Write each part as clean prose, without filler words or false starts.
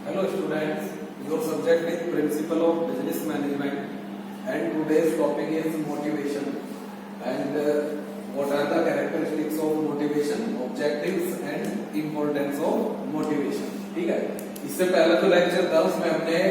Hello students, your subject is Principle of Business Management and today's topic is motivation and what are the characteristics of motivation, objectives and importance of motivation. ठीक है, इससे पहला जो lecture था उसमें हमने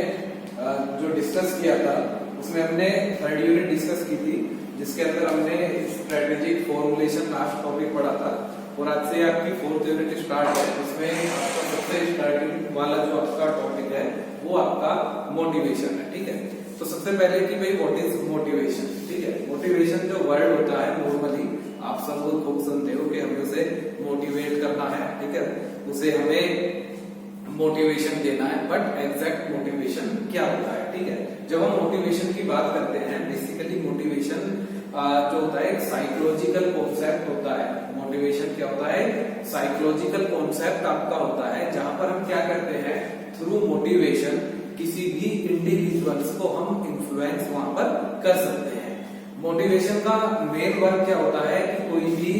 जो डिस्कस किया था उसमें हमने थर्ड यूनिट डिस्कस की थी जिसके अंदर हमने स्ट्रेटेजिक फॉर्मुलेशन लास्ट टॉपिक पढ़ा था और आज से आपकी फोर्थ यूनिट स्टार्ट है। इसमें आपका सबसे स्टार्टिंग वाला जो आपका टॉपिक है वो आपका मोटिवेशन है। ठीक है, तो सबसे पहले कि भाई व्हाट इज मोटिवेशन। ठीक है, मोटिवेशन जो वर्ड होता है नॉर्मली आप सब लोग खूब सुनते हो कि हमें उसे मोटिवेट करना है। ठीक है, उसे हमें मोटिवेशन देना है, बट एग्जैक्ट मोटिवेशन क्या होता है। ठीक है, जब हम मोटिवेशन की बात करते हैं बेसिकली मोटिवेशन जो होता है एक साइकोलॉजिकल कॉन्सेप्ट होता है। मोटिवेशन क्या होता है, साइकोलॉजिकल कॉन्सेप्ट आपका होता है जहां पर हम क्या करते हैं थ्रू मोटिवेशन किसी भी इंडिविजुअल्स को हम इन्फ्लुएंस वहां पर कर सकते हैं। मोटिवेशन का मेन वर्क क्या होता है कि कोई भी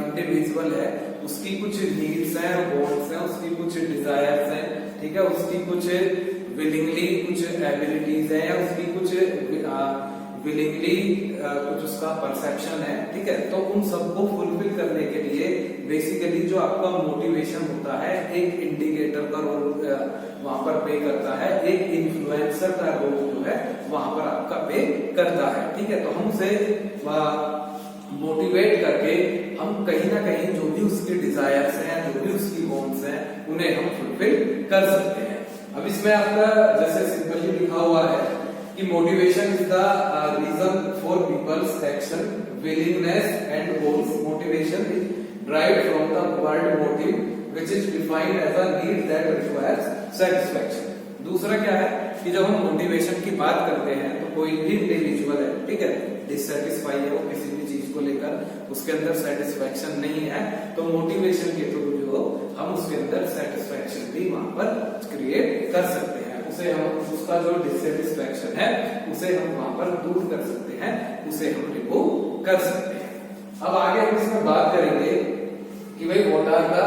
इंडिविजुअल है उसकी कुछ नीड्स हैं, वांट्स हैं, उसकी कुछ डिजायर्स हैं। ठीक है, उसकी कुछ विलिंगली कुछ एबिलिटीज है या उसकी कुछ विलिंगली कुछ उसका परसेप्शन है। ठीक है, तो उन सबको फुलफिल करने के लिए बेसिकली जो आपका मोटिवेशन होता है एक इंडिकेटर का रोल वहां पर प्ले करता है, एक इन्फ्लुएंसर का रोल जो है वहां पर आपका प्ले करता है। ठीक है, तो हम उसे मोटिवेट करके हम कहीं ना कहीं जो भी उसके डिजायर्स हैं, जो भी उसकी वांट्स हैं, उन्हें हम फुलफिल कर सकते हैं। अब इसमें आपका जैसे सिंपली लिखा हुआ है कि motivation is the reason for people's action, willingness and goals. Motivation is derived from the word motive which is defined as a need that requires satisfaction. दूसरा क्या है कि जब हम मोटिवेशन की बात करते हैं तो कोई भी इंडिविजुअल है, ठीक है, डिससेटिस्फाई है वो किसी भी चीज को लेकर, उसके अंदर सेटिस्फेक्शन नहीं है, तो मोटिवेशन के थ्रू जो हम उसके अंदर सेटिस्फेक्शन भी वहां पर क्रिएट कर सकते हैं। उसे हम उसका जो डिससेटिस्फेक्शन है उसे हम वहां पर दूर कर सकते हैं, उसे हम रिमूव कर सकते हैं। अब आगे हम इसमें बात करेंगे कि भाई what are the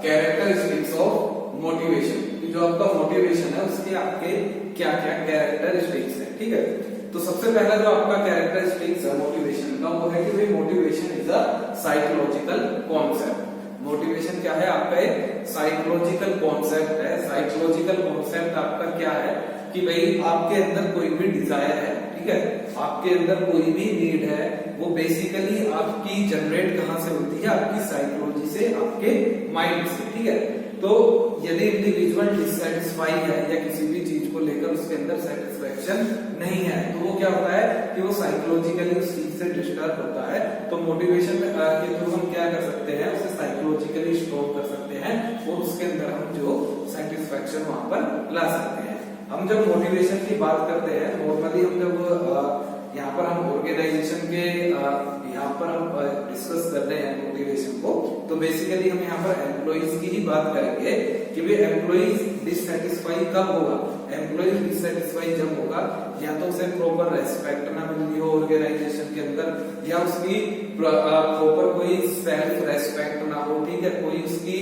characteristics of motivation, कि जो आपका मोटिवेशन है उसके आपके क्या क्या कैरेक्टरिस्टिक्स है। ठीक है, तो सबसे पहला जो आपका कैरेक्टरिस्टिक्स है मोटिवेशन का वो है कि भाई motivation is a psychological concept. Motivation क्या है आपका एक साइकोलॉजिकल कॉन्सेप्ट है। साइकोलॉजिकल कॉन्सेप्ट आपका क्या है कि भाई आपके अंदर कोई भी डिजायर है, ठीक है, आपके अंदर कोई भी नीड है, वो बेसिकली आपकी जनरेट कहां से होती है, आपकी साइकोलॉजी से, आपके माइंड से। ठीक है, तो यदि इंडिविजुअल डिससेटिस्फाई है या किसी भी चीज को लेकर उसके अंदर सेटिस्फेक्शन नहीं है तो वो क्या होता है कि वो साइकोलॉजिकली उस चीज से डिस्टर्ब होता है। तो मोटिवेशन के थ्रू हम क्या कर सकते हैं, उसे साइकोलॉजिकली स्ट्रॉन्ग कर सकते हैं और उसके अंदर हम जो सेटिस्फेक्शन वहां पर ला सकते हैं। हम जब मोटिवेशन की बात करते हैं नॉर्मली हम जब यहाँ पर हम ऑर्गेनाइजेशन के यहाँ पर हम डिस्कस कर रहे हैं मोटिवेशन को, तो बेसिकली हम यहाँ पर एम्प्लॉइज की ही बात करेंगे कि भाई एम्प्लॉइज डिससेटिस्फाई कब होगा। एम्प्लॉइज डिससेटिस्फाई जब होगा या तो उसे प्रॉपर रेस्पेक्ट ना मिल रही हो ऑर्गेनाइजेशन के अंदर, या उसकी प्रॉपर कोई सेल्फ रेस्पेक्ट ना हो, ठीक है, कोई उसकी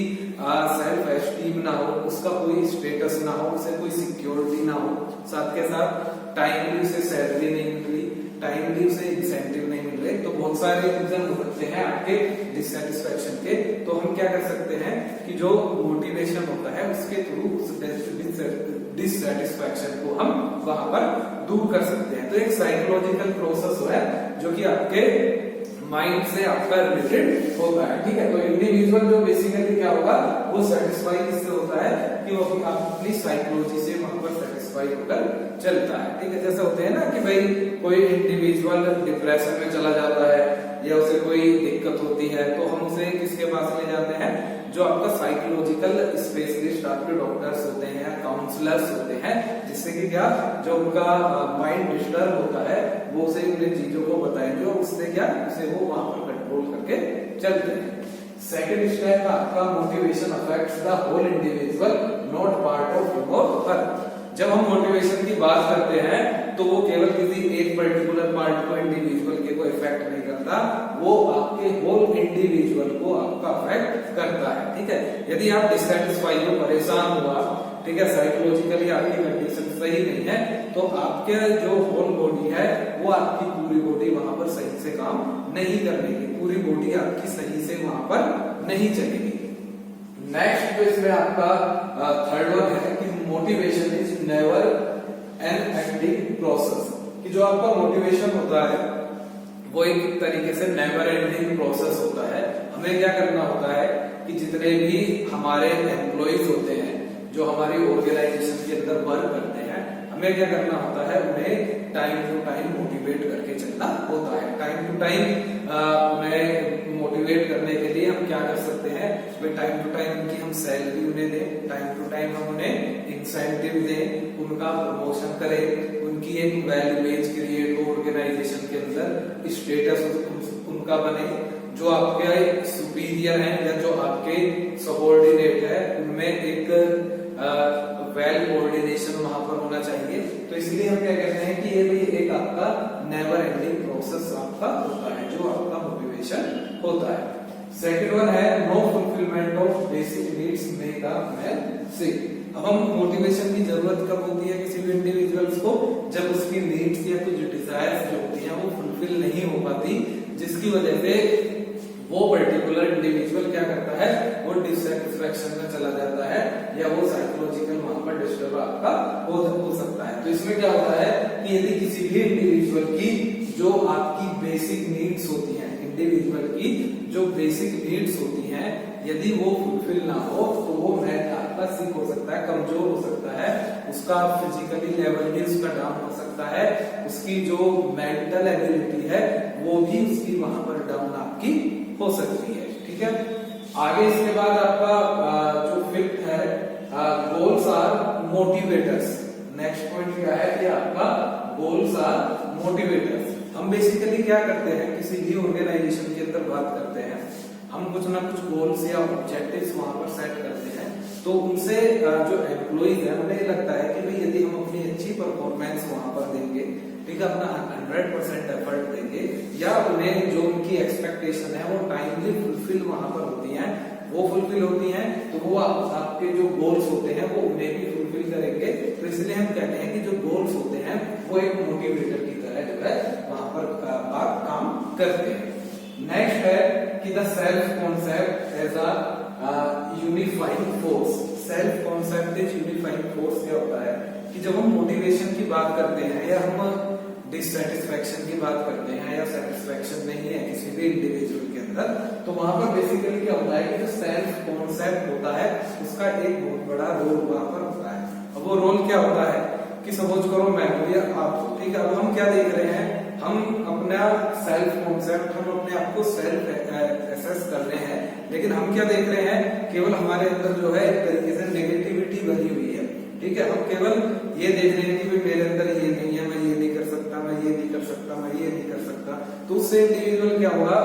सेल्फ एस्टीम ना हो, उसका कोई स्टेटस ना हो, उसे कोई सिक्योरिटी ना हो, साथ के साथ टाइमली उसे सैलरी नहीं मिल रही, टाइमली उसे इंसेंटिव नहीं मिल रहे, तो बहुत सारे रीजन हो सकते हैं आपके डिससेटिस्फेक्शन के। तो हम क्या कर सकते हैं कि जो मोटिवेशन होता है उसके थ्रू उस डिससेटिस्फेक्शन को हम वहां पर दूर कर सकते हैं। तो एक साइकोलॉजिकल प्रोसेस है जो कि आपके माइंड से आपका रिलेटेड होता है। ठीक है, तो इंडिविजुअल जो बेसिकली क्या होगा वो सेटिस्फाई किससे होता है कि वो अपनी साइकोलॉजी से वहां पर सेटिस्फाई होकर चलता है। ठीक है, जैसे होते हैं ना कि भाई कोई इंडिविजुअल डिप्रेशन में चला जाता है या उसे कोई दिक्कत होती है तो हम उसे किसके पास ले जाते हैं, जो आपका साइकोलॉजिकल स्पेशलिस्ट आपके डॉक्टर्स होते हैं, काउंसलर्स होते हैं, जिससे कि क्या जो उनका माइंड डिस्टर्ब होता है वो उसे उन चीजों को बताएंगे और उससे क्या उसे वो वहां पर कंट्रोल करके चलते हैं। सेकेंड स्टेप आपका motivation affects the whole individual not part of your work. जब हम मोटिवेशन की बात करते हैं तो वो केवल किसी एक पर्टिकुलर पार्ट को इंडिविजुअल के को इफेक्ट नहीं करता, वो आपके होल इंडिविजुअल को आपका अफेक्ट करता है। ठीक है, यदि आप डिससेटिस्फाई हो, परेशान हुआ, ठीक है, साइकोलॉजिकली आपकी कंडीशन सही नहीं है, तो आपके जो होल बॉडी है वो आपकी पूरी बॉडी वहां पर सही से काम नहीं करने की, पूरी बॉडी आपकी सही से वहां पर नहीं चलेगी। नेक्स्ट जो इसमें आपका थर्ड वन है कि motivation is never an ending process, कि जो आपका मोटिवेशन होता है वो एक तरीके से नेवर एंडिंग प्रोसेस होता है। हमें क्या करना होता है कि जितने भी हमारे एम्प्लॉइज होते हैं जो हमारी ऑर्गेनाइजेशन के अंदर वर्क करते हैं, हमें क्या करना होता है, उन्हें टाइम टू टाइम मोटिवेट करके चलना होता है। टाइम टू टाइम उन्हें मोटिवेट करने के लिए हम क्या कर सकते हैं, टाइम टू टाइम उनकी हम सैलरी उन्हें दें, टाइम टू टाइम हम उन्हें इंसेंटिव दें, उनका प्रमोशन करें, उनकी एक वैल्यूज क्रिएट हो ऑर्गेनाइजेशन के अंदर, स्टेटस उनका बने, जो आपके सुपीरियर हैं या जो आपके सबऑर्डिनेट है उनमें एक वेल कोऑर्डिनेशन वहां पर होना चाहिए। तो इसलिए हम क्या कहते हैं कि ये भी एक आपका नेवर एंडिंग प्रोसेस आपका होता है, जो आपका मोटिवेशन होता है। सेकंड वन है no fulfilment of basic needs make a man sick. अब हम मोटिवेशन की जरूरत कब होती है किसी भी इंडिविजुअल्स को, जब उसकी नीड्स या कुछ डिजायर्स जो होती हैं वो फुलफिल नहीं हो पाती, जिसकी वजह से वो पर्टिकुलर इंडिविजुअल क्या करता है, वो डिससेटिस्फैक्शन में चला जाता है या वो साइकोलॉजिकल वहां पर डिस्टर्ब आपका हो सकता है। तो इसमें क्या होता है कि यदि किसी भी इंडिविजुअल की जो आपकी बेसिक नीड्स होती हैं, इंडिविजुअल की जो बेसिक नीड्स होती हैं, यदि वो फुलफिल ना हो तो वो मैन आपका सिक हो सकता है, कमजोर हो सकता है, उसका फिजिकली लेवल भी उसका डाउन हो सकता है, उसकी जो मेंटल एबिलिटी है वो भी उसकी वहां पर डाउन आपकी हो सकती है। ठीक है, आगे इसके बाद आपका जो फिफ्थ है goals are motivators. Next point क्या है कि आपका गोल्स आर मोटिवेटर्स। हम बेसिकली क्या करते हैं, किसी भी ऑर्गेनाइजेशन के अंदर बात करते हैं, हम कुछ ना कुछ गोल्स या ऑब्जेक्टिव्स वहां पर सेट करते हैं, तो उनसे जो एम्प्लॉइज है उन्हें लगता है कि भाई यदि हम अपनी अच्छी परफॉर्मेंस वहां पर देंगे, ठीक है, अपना 100% एफर्ट देंगे, या उन्हें जो उनकी एक्सपेक्टेशन है वो टाइमली फुलफिल वहां पर होती है, वो फुलफिल होती हैं, तो वो आपके जो गोल्स होते हैं वो उन्हें भी फुलफिल करेंगे। तो इसलिए हम कहते हैं कि जो गोल्स होते हैं वो एक मोटिवेटर की तरह जो है वहां पर आप काम करते हैं। नेक्स्ट है कि the self concept as a unifying force. Self concept is unifying force क्या होता है कि जब हम मोटिवेशन की बात करते हैं या हम डिससेटिस्फैक्शन की बात करते हैं या सेटिस्फैक्शन नहीं है किसी भी इंडिविजुअल के अंदर, तो वहां पर बेसिकली क्या होता है कि जो सेल्फ कॉन्सेप्ट होता है उसका एक बहुत बड़ा रोल वहां पर होता है। अब वो रोल क्या होता है कि सपोज करो मैं हूं या आप, ठीक है, अब हम क्या देख रहे हैं, हम अपना सेल्फ कॉन्सेप्ट, हम अपने आप को सेल्फ एसेस कर रहे हैं, लेकिन हम क्या देख रहे हैं, केवल हमारे अंदर जो है एक तरीके से नेगेटिविटी भरी हुई है। ठीक है, हम केवल ये देख रहे हैं कि भाई मेरे अंदर ये नहीं है, मैं ये नहीं कर सकता, मैं ये नहीं कर सकता, मैं ये नहीं कर सकता, तो उससे इंडिविजुअल क्या होगा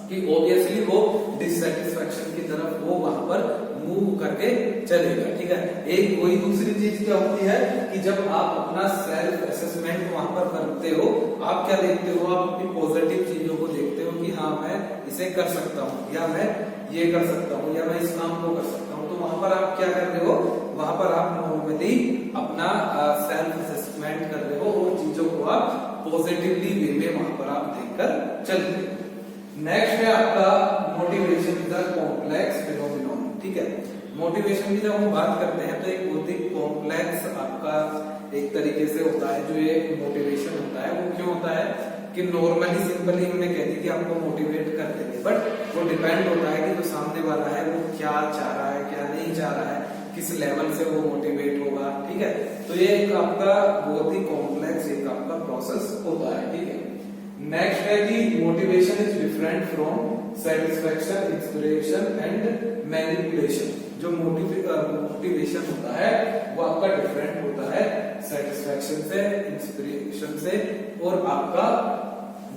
कि ऑब्वियसली वो डिससेटिस्फैक्शन की तरफ वो वहां पर मूव करके चलेगा। ठीक है, एक कोई दूसरी चीज क्या होती है कि जब आप अपना सेल्फ असेसमेंट वहां पर करते हो, आप क्या देखते हो, आप अपनी पॉजिटिव चीजों को देखते हो कि हाँ मैं इसे कर सकता हूँ, या मैं ये कर सकता हूँ, या मैं इस काम को कर सकता हूँ। तो वहां पर आप क्या कर रहे हो, वहां पर आप नॉर्मली अपना सेल्फ असेसमेंट कर रहे हो और चीजों को आप पॉजिटिवली वे में वहां पर आप देखकर चल रहे हो। नेक्स्ट है आपका motivation is a complex phenomenon. ठीक है, मोटिवेशन की जब हम बात करते हैं तो एक बहुत ही कॉम्प्लेक्स आपका एक तरीके से होता है। जो ये मोटिवेशन होता है वो क्यों होता है कि नॉर्मली सिंपली हमने कह दी कि आपको मोटिवेट कर देंगे, बट वो डिपेंड होता है कि जो सामने वाला है वो क्या चाह रहा है, क्या नहीं चाह रहा है, किस लेवल से वो मोटिवेट होगा। ठीक है, तो ये एक आपका बहुत ही कॉम्प्लेक्स एक आपका प्रोसेस होता है। ठीक है, नेक्स्ट है कि motivation is different from satisfaction, inspiration and manipulation. जो मोटिवेशन होता है वो आपका डिफरेंट होता है सेटिस्फैक्शन से, इंस्पिरेशन से, और आपका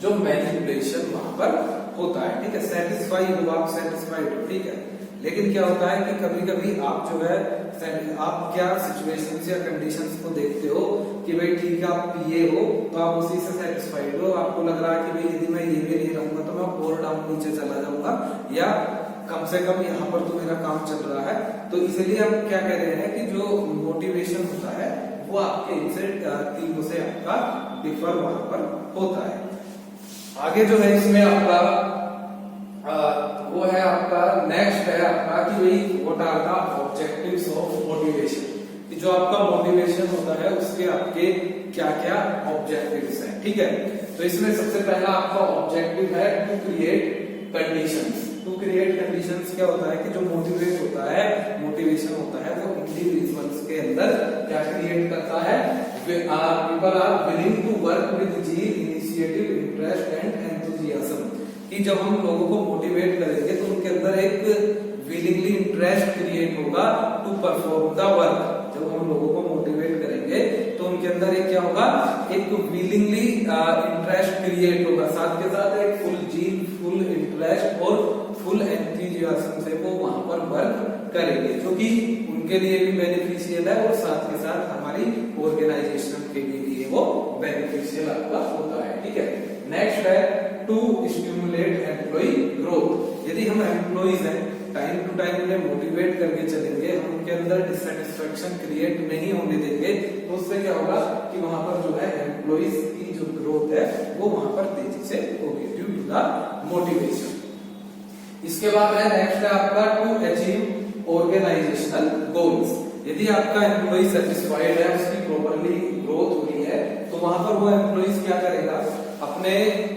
जो मैनिपुलेशन वहां पर होता है। ठीक है, सेटिस्फाई हो आप, सेटिस्फाइड हो, ठीक है, लेकिन क्या होता है कि कभी कभी आप जो है आप क्या सिचुएशंस या कंडीशंस को देखते हो कि भाई ठीक है आप पिए हो तो आप उसी से सेटिस्फाइड हो, आपको लग रहा है कि भाई यदि मैं ये भी नहीं रहूंगा तो मैं और डाउन नीचे चला जाऊंगा, या कम से कम यहाँ पर तो मेरा काम चल रहा है। तो इसलिए हम क्या कह रहे हैं कि जो मोटिवेशन होता है वो आपके इनसे तीनों से आपका डिफर वहां पर होता है। आगे जो है इसमें आपका वो है आपका नेक्स्ट है आपका कि भाई what are the objectives of motivation, कि जो आपका मोटिवेशन होता है उसके आपके क्या क्या ऑब्जेक्टिव्स हैं। ठीक है, तो इसमें सबसे पहला आपका ऑब्जेक्टिव है to create conditions. To create conditions क्या होता है कि जो मोटिवेट होता है, मोटिवेशन होता है वो इंडिविजुअल्स के अंदर क्या क्रिएट करता है, people are willing to work with zeal, initiative, interest and enthusiasm. कि जब हम लोगों को मोटिवेट करेंगे तो उनके अंदर एक विलिंगली इंटरेस्ट क्रिएट होगा टू परफॉर्म द वर्क। जब हम लोगों को मोटिवेट करेंगे तो उनके अंदर एक क्या होगा, एक विलिंगली इंटरेस्ट क्रिएट होगा, साथ के साथ एक फुल जील, फुल इंटरेस्ट और फुल एंथुसियाज्म से वो वहां पर वर्क करेंगे, जो कि उनके लिए भी बेनिफिशियल है और साथ के साथ हमारी ऑर्गेनाइजेशन के लिए भी वो बेनिफिशियल आपका होता है। ठीक है, नेक्स्ट है टू स्टिमुलेट एम्प्लॉय ग्रोथ। यदि हम एम्प्लॉइज हैं, टाइम टू टाइम उन्हें मोटिवेट करके चलेंगे, हम उनके अंदर डिससेटिस्फेक्शन क्रिएट नहीं होने देंगे, तो उससे क्या होगा कि वहां पर जो है एम्प्लॉइज की जो ग्रोथ है वो वहां पर तेजी से होगी ड्यू टू द मोटिवेशन। इसके बाद है नेक्स्ट है आपका टू अचीव ऑर्गेनाइजेशनल गोल्स। यदि आपका एम्प्लॉय सेटिस्फाइड है, उसकी प्रॉपरली ग्रोथ हुई है, तो वहां पर वो एम्प्लॉइज क्या करेगा, अपने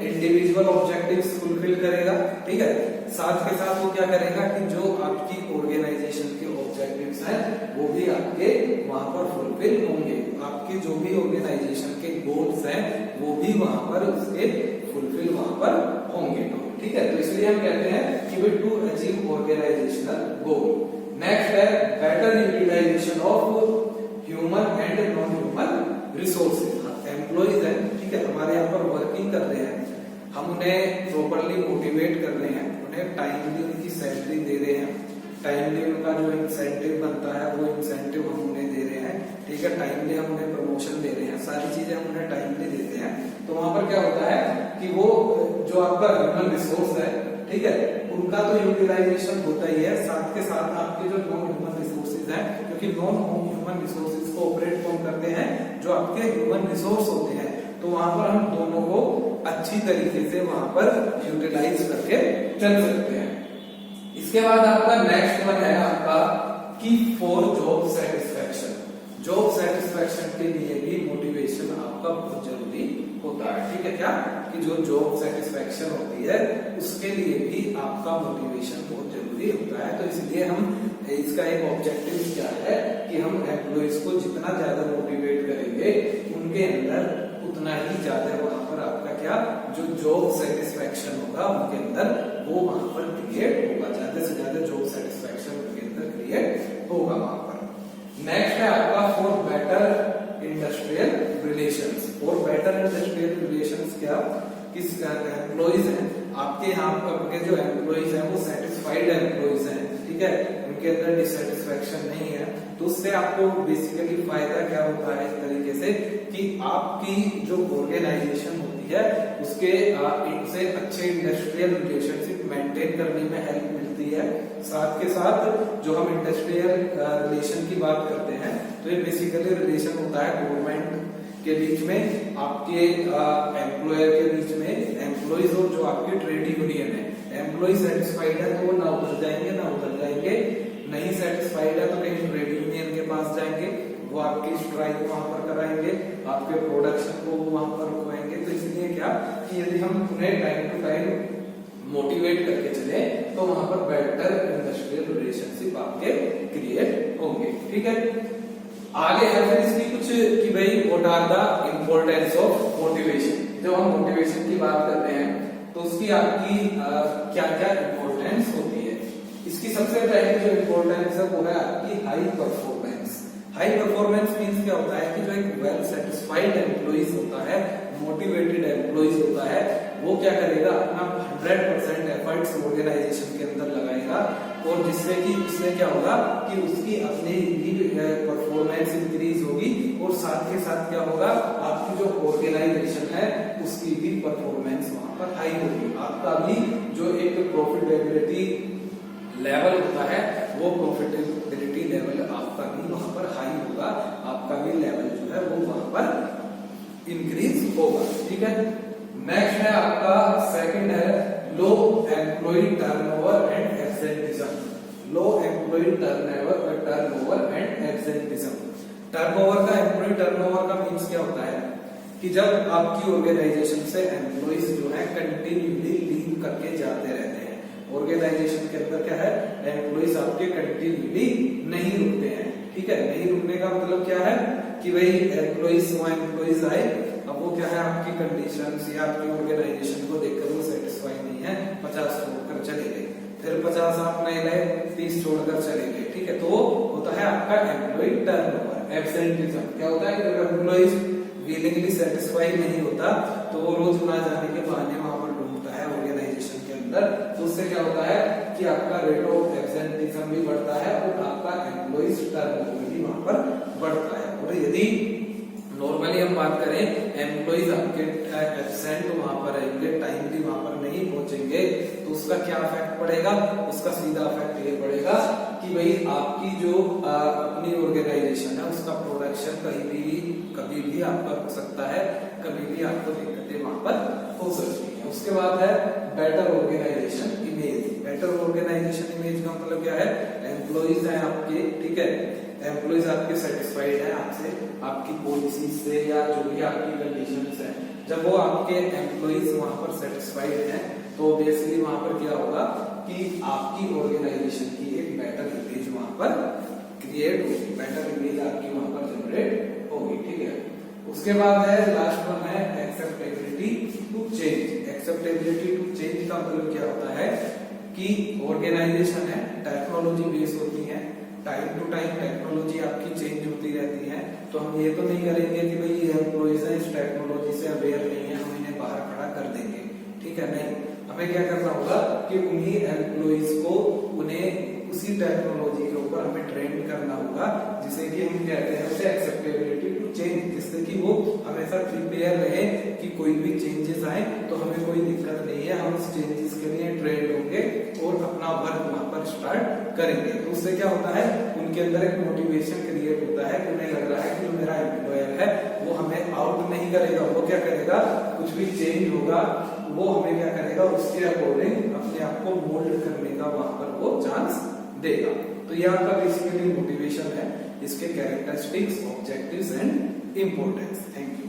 इंडिविजुअल ऑब्जेक्टिव्स फुलफिल करेगा। ठीक है, साथ के साथ वो क्या करेगा कि जो आपकी ऑर्गेनाइजेशन के ऑब्जेक्टिव्स हैं वो भी आपके वहां पर फुलफिल होंगे, आपके जो भी ऑर्गेनाइजेशन के गोल्स हैं वो भी वहां पर उसके फुलफिल वहां पर होंगे। ठीक है, तो इसलिए हम कहते हैं कि way to achieve organisational goal. Next है better utilisation of human and non human resources. Employees हैं, ठीक है, हमारे यहाँ पर वर्किंग कर रहे हैं, हम उन्हें प्रॉपरली मोटिवेट कर रहे हैं, उन्हें टाइमली उनकी सैलरी दे रहे हैं, टाइमली उनका जो इंसेंटिव बनता है वो इंसेंटिव हम उन्हें दे रहे हैं। ठीक है, टाइमली हम उन्हें प्रमोशन दे रहे हैं, सारी चीजें हम उन्हें टाइमली देते हैं। तो वहां पर क्या होता है कि वो जो आपका ह्यूमन रिसोर्स है, ठीक है, उनका तो यूटिलाइजेशन होता ही है, साथ के साथ आपके जो नॉन ह्यूमन रिसोर्सेज हैं, क्योंकि नॉन ह्यूमन रिसोर्सेज को ऑपरेट कौन करते हैं, जो आपके ह्यूमन रिसोर्स होते हैं, तो वहां पर हम दोनों को अच्छी तरीके से वहां पर यूटिलाइज करके चल सकते हैं। इसके बाद आपका नेक्स्ट वन है आपका की for job satisfaction. Job satisfaction के लिए भी मोटिवेशन आपका बहुत जरूरी होता है। ठीक है, क्या कि जो जॉब सेटिस्फैक्शन होती है उसके लिए भी आपका मोटिवेशन बहुत जरूरी होता है। तो इसलिए हम इसका एक ऑब्जेक्टिव क्या है कि हम एम्प्लॉइज को जितना ज्यादा मोटिवेट करेंगे उनके अंदर उतना ही ज्यादा वहां पर आपका क्या जो जॉब सेटिस्फैक्शन होगा उनके अंदर वो वहां पर क्रिएट होगा, ज्यादा से ज्यादा जॉब सेटिस्फैक्शन उनके अंदर क्रिएट होगा वहां पर। नेक्स्ट है आपका for better industrial relations. For better industrial relations क्या, किस एम्प्लॉइज हैं आपके यहाँ आपके जो एम्प्लॉइज हैं वो सेटिस्फाइड एम्प्लॉइज हैं, ठीक है, उनके अंदर डिससेटिस्फैक्शन नहीं है, तो उससे आपको बेसिकली फायदा क्या होता है इस तरीके से कि आपकी जो ऑर्गेनाइजेशन होती है उसके इनसे अच्छे इंडस्ट्रियल रिलेशनशिप मेंटेन करने में हेल्प मिलती है। साथ के साथ जो हम इंडस्ट्रियल रिलेशन की बात करते हैं तो ये बेसिकली रिलेशन होता है गवर्नमेंट के बीच में, आपके एम्प्लॉयर के बीच में, एम्प्लॉइज और जो आपकी ट्रेड यूनियन है। एम्प्लॉय सेटिस्फाइड है तो वो ना उधर जाएंगे ना उधर जाएंगे, नहीं सेटिस्फाइड है तो कहीं ट्रेड यूनियन के पास जाएंगे, वो आपकी स्ट्राइक वहां पर कराएंगे, आपके प्रोडक्शन को वहां पर रुकवाएंगे। तो इसलिए क्या कि यदि हम उन्हें टाइम टू टाइम मोटिवेट करके चले तो वहां पर बेटर इंडस्ट्रियल रिलेशनशिप आपके क्रिएट होंगे। ठीक है, आगे है फिर इसकी कुछ कि भाई what are the importance of motivation. जब हम मोटिवेशन की बात करते हैं तो उसकी आपकी क्या क्या इम्पोर्टेंस होती है। इसकी सबसे पहली जो इम्पोर्टेंस है वो है आपकी high performance. High performance means क्या होता है कि जो एक वेल सेटिस्फाइड एम्प्लॉइज होता है, मोटिवेटेड एम्प्लॉइज होता है, वो क्या करेगा अपना 100% एफर्ट्स ऑर्गेनाइजेशन के अंदर लगाएगा और जिससे कि इससे क्या होगा कि उसकी अपनी भी परफॉर्मेंस इंक्रीज होगी और साथ के साथ क्या होगा आपकी जो ऑर्गेनाइजेशन है उसकी भी परफॉर्मेंस वहां पर हाई होगी, आपका भी जो एक प्रॉफिटेबिलिटी लेवल होता है वो प्रॉफिटेबिलिटी लेवल आपका भी वहां पर हाई होगा, आपका भी लेवल जो है वो वहां पर इंक्रीज होगा। ठीक है, नेक्स्ट है आपका सेकंड है low employee turnover and absenteeism. Low employee turnover and absenteeism. Turnover का एम्प्लॉय टर्नओवर का मीन्स क्या होता है कि जब आपकी ऑर्गेनाइजेशन से एम्प्लॉइज जो है कंटिन्यूली लीव करके जाते रहते हैं। ऑर्गेनाइजेशन के अंदर क्या है, एम्प्लॉइज आपके कंटिन्यूली नहीं रुकते हैं। ठीक है, नहीं रुकने का मतलब क्या है कि भाई एम्प्लॉइज आए, अब वो क्या है आपकी कंडीशंस या आपकी ऑर्गेनाइजेशन को देखकर वो सेटिस्फाई नहीं है, 50 छोड़कर चले गए, फिर 50 आप नए लाए, 30 छोड़कर चले गए। ठीक है, तो होता है आपका एम्प्लॉय टर्नओवर। एब्सेंटिज्म क्या होता है, जब एम्प्लॉइज विलिंगली सेटिस्फाई नहीं होता तो वो रोज ना जाने के बहाने वहां पर ढूंढता है ऑर्गेनाइजेशन के अंदर, तो उससे क्या होता है कि आपका रेट ऑफ एब्सेंटिज्म भी बढ़ता है और आपका एम्प्लॉइज टर्नओवर भी वहां पर बढ़ता है। और यदि नॉर्मली हम बात करें एम्प्लॉइज आपके एब्सेंट वहां पर रहेंगे, टाइमली वहां पर नहीं पहुंचेंगे, तो उसका क्या इफेक्ट पड़ेगा, उसका सीधा इफेक्ट ये पड़ेगा कि भाई आपकी जो अपनी ऑर्गेनाइजेशन है उसका प्रोडक्शन कभी भी आपका हो सकता है, कभी भी आपको दिक्कतें वहां पर हो सकती है। उसके बाद है better organisation image. Better organisation image का मतलब क्या है, एम्प्लॉइज है आपके, ठीक है, एम्प्लॉइज आपके सेटिस्फाइड है आपसे, आपकी पॉलिसी से या जो भी आपकी कंडीशंस है। जब वो आपके एम्प्लॉइज वहां पर सेटिस्फाइड है तो ऑब्वियसली वहां पर क्या होगा कि आपकी ऑर्गेनाइजेशन की एक बेटर इमेज वहां पर क्रिएट होगी, बेटर इमेज आपकी वहां पर जनरेट होगी। ठीक है, उसके बाद है लास्ट वन है acceptability to change. Acceptability to change का मतलब क्या होता है कि ऑर्गेनाइजेशन है टेक्नोलॉजी बेस्ड होती है, टाइम टू टाइम टेक्नोलॉजी आपकी चेंज होती रहती है, तो हम ये तो नहीं करेंगे कि भाई ये एम्प्लॉइज है इस टेक्नोलॉजी से अवेयर नहीं है, हम इन्हें बाहर खड़ा कर देंगे। ठीक है, नहीं, हमें क्या करना होगा कि उन्हीं एम्प्लॉइज को उन्हें उसी टेक्नोलॉजी के ऊपर हमें ट्रेन करना होगा, जिसे कि हम कहते हैं उसे एक्सेप्टेबिलिटी टू चेंज, जिससे कि वो हमेशा प्रिपेयर रहे कि कोई भी चेंजेस आए तो हमें कोई दिक्कत नहीं है, हम उस चेंजेस के लिए ट्रेन होंगे और अपना वर्क वहां पर स्टार्ट करेंगे। तो उससे क्या होता है, उनके अंदर एक मोटिवेशन क्रिएट होता है, उन्हें लग रहा है कि जो मेरा एम्प्लॉयर है वो हमें आउट नहीं करेगा, वो क्या करेगा, कुछ भी चेंज होगा वो हमें क्या करेगा, उसके अकॉर्डिंग अपने आप को मोल्ड करने का वहां पर वो चांस देगा। तो ये आपका बेसिकली मोटिवेशन है, इसके characteristics, objectives and importance. Thank you.